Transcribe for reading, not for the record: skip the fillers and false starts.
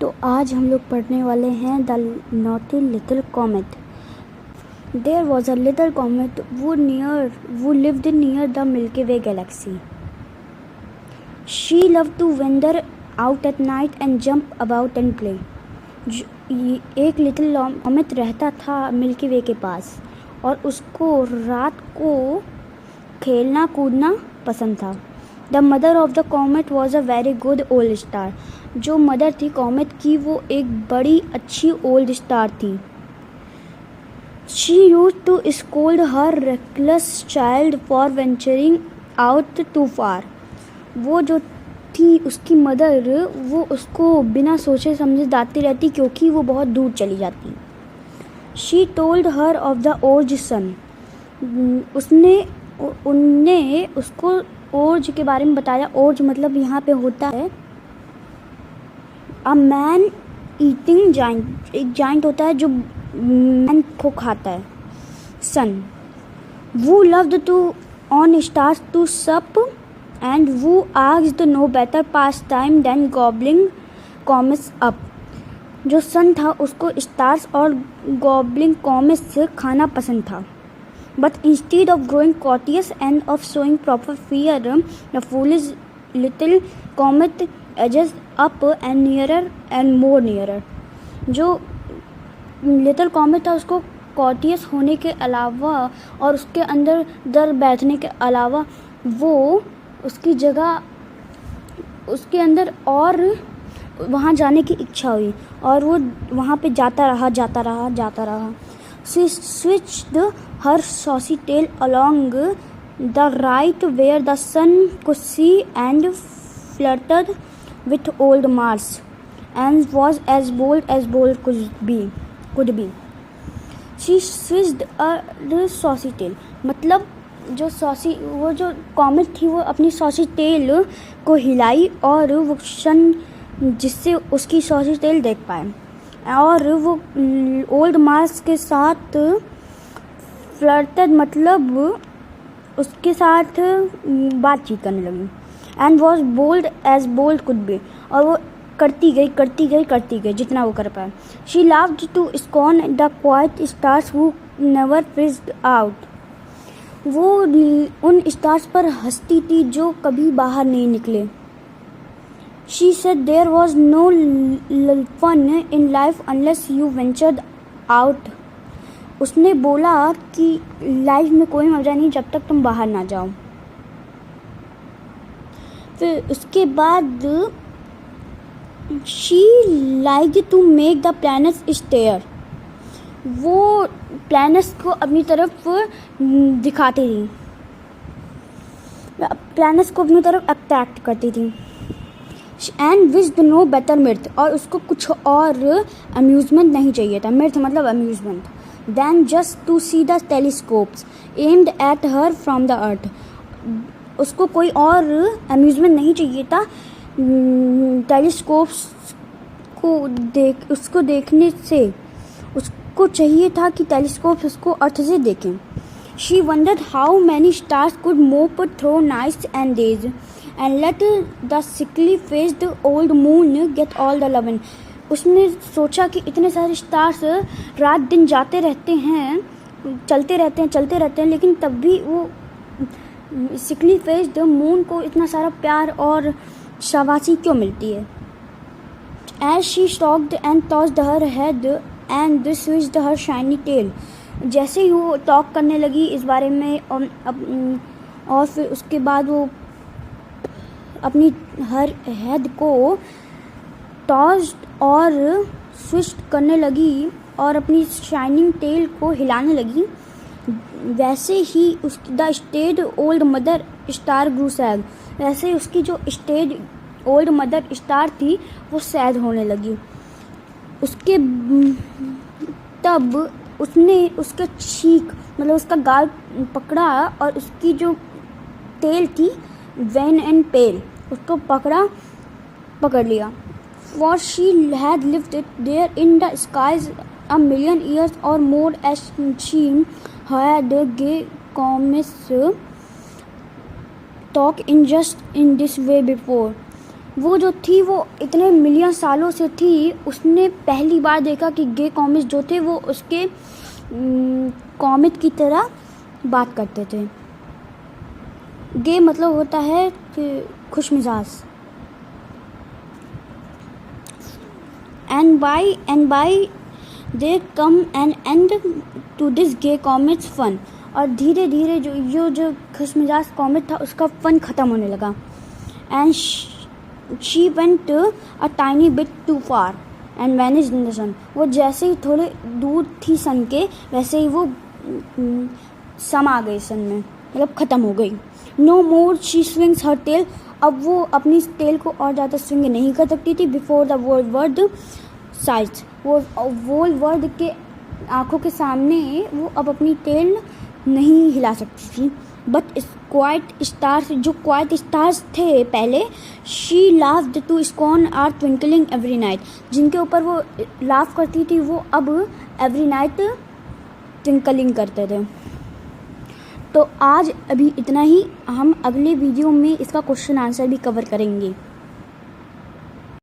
तो आज हम लोग पढ़ने वाले हैं the naughty little comet. There was a little comet who lived near the Milky Way galaxy. She loved to wander out at night and jump about and play. एक little comet रहता था मिल्की वे के पास और उसको रात को खेलना कूदना पसंद था। The mother of the comet was a very good old star. जो मदर थी कॉमेट की वो एक बड़ी अच्छी ओल्ड स्टार थी। She used to scold her reckless child for venturing out too far. वो जो थी उसकी मदर वो उसको बिना सोचे समझे डांटती रहती क्योंकि वो बहुत दूर चली जाती। She told her of the orange sun. उनने उसको ओर्ज के बारे में बताया। ओर्ज मतलब यहाँ पे होता है अ मैन ईटिंग जाइंट। एक जाइंट होता है जो मैन को खाता है। सन वो loved to on stars to sup and वो asked no better pastime than gobbling comics up. जो सन था उसको स्टार्स और गॉबलिंग कॉमिक्स खाना पसंद था। But instead of growing courteous and of showing proper fear, the foolish little comet edges up and nearer and more nearer. जो little comet था उसको कॉर्टियस होने के अलावा और उसके अंदर डर बैठने के अलावा वो उसकी जगह उसके अंदर और वहाँ जाने की इच्छा हुई और वो वहाँ पे जाता रहा। She switched her saucy tail along the right where the sun could see and flirted with old Mars and was as bold could be. She switched her saucy tail मतलब वो जो कॉमेट थी वो अपनी सॉसी टेल को हिलाई और वो सन जिससे उसकी सॉसी टेल देख पाए और वो ओल्ड मार्स के साथ फ्लर्टेड मतलब उसके साथ बातचीत करने लगी। And was bold as bold could be. और वो करती गई जितना वो कर पाए। She loved to scorn the quiet stars who never fizzed out. वो उन स्टार्स पर हंसती थी जो कभी बाहर नहीं निकले। She said there was no fun in life unless you ventured out. उसने बोला कि लाइफ में कोई मज़ा नहीं जब तक तुम बाहर ना जाओ। फिर उसके बाद she liked to make the planets stare. वो प्लैनेट्स को अपनी तरफ दिखाती थी, प्लैनेट्स को अपनी तरफ अट्रैक्ट करती थी। And which the no better mirth. और उसको कुछ और अम्यूज़मेंट नहीं चाहिए था। मिर्थ मतलब amusement. Than just to see the telescopes aimed at her from the earth. उसको कोई और अम्यूज़मेंट नहीं चाहिए था टेलीस्कोप्स को उसको देखने से। उसको चाहिए था कि टेलीस्कोप्स उसको अर्थ से देखें। She wondered how many stars could mope through nights and days and let the sickly faced old moon get all the loving. उसने सोचा कि इतने सारे स्टार्स रात दिन जाते रहते हैं, चलते रहते हैं लेकिन तब भी वो sickly faced मून को इतना सारा प्यार और शाबाशी क्यों मिलती है। As she stalked and tossed her head and switched her shiny tail. जैसे ही वो टॉक करने लगी इस बारे में और फिर उसके बाद वो अपनी हर हेड को टॉस और स्विच करने लगी और अपनी शाइनिंग टेल को हिलाने लगी। वैसे ही the staid old mother star grew sad. वैसे ही उसकी जो स्टेड ओल्ड मदर स्टार थी वो सैड होने लगी। उसके तब उसने उसका चीक मतलब उसका गाल पकड़ा और उसकी जो टेल थी वेन एंड पेल उसको पकड़ लिया। For she had lived there in the skies a million years or more as she had gay comets talk in just in this way before. वो जो थी वो इतने मिलियन सालों से थी, उसने पहली बार देखा कि गे कॉमिक्स जो थे वो उसके कॉमिक की तरह बात करते थे। गे मतलब होता है कि खुशमिजाज। And by they come an end to this gay comics fun. और धीरे धीरे जो खुशमिजाज कॉमिक था उसका फन ख़त्म होने लगा। And she went a tiny bit too far and vanished in the sun. वो जैसे ही थोड़े दूर थी सन के, वैसे ही वो समा गई सन में, मतलब ख़त्म हो गई। No more she swings her tail. अब वो अपनी टेल को और ज़्यादा स्विंग नहीं कर सकती थी। बिफोर द वर्ल्ड साइज, वो वर्ल्ड के आँखों के सामने वो अब अपनी टेल नहीं हिला सकती थी। बट क्वाइट स्टार्स, जो क्वाइट स्टार्स थे पहले, she laughed to scorn are twinkling every night, जिनके ऊपर वो लाफ करती थी वो अब एवरी नाइट ट्विंकलिंग करते थे। तो आज अभी इतना ही। हम अगले वीडियो में इसका क्वेश्चन आंसर भी कवर करेंगे।